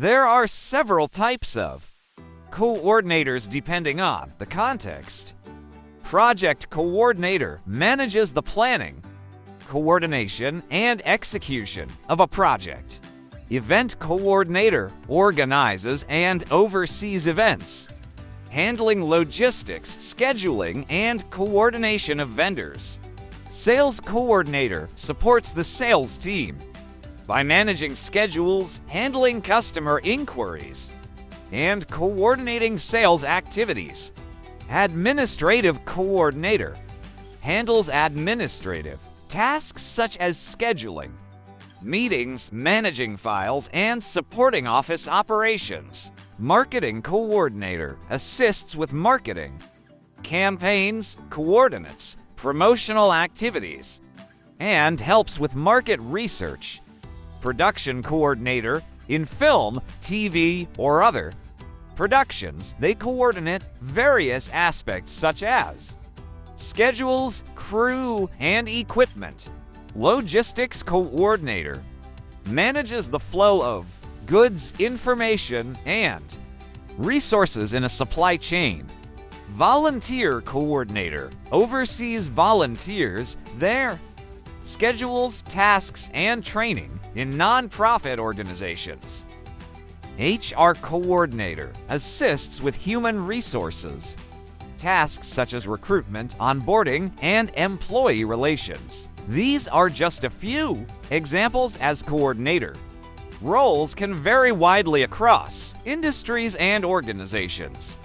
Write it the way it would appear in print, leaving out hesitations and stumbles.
There are several types of coordinators depending on the context. Project coordinator manages the planning, coordination, and execution of a project. Event coordinator organizes and oversees events, handling logistics, scheduling, and coordination of vendors. Sales coordinator supports the sales team by managing schedules, handling customer inquiries, and coordinating sales activities. Administrative coordinator handles administrative tasks such as scheduling, meetings, managing files, and supporting office operations. Marketing coordinator assists with marketing, campaigns, coordinates, promotional activities, and helps with market research. Production coordinator in film, TV, or other productions, they coordinate various aspects such as schedules, crew, and equipment. Logistics coordinator manages the flow of goods, information, and resources in a supply chain. Volunteer coordinator oversees volunteers, their schedules, tasks, and training in nonprofit organizations. HR coordinator assists with human resources, tasks such as recruitment, onboarding, and employee relations. These are just a few examples as coordinator. Roles can vary widely across industries and organizations.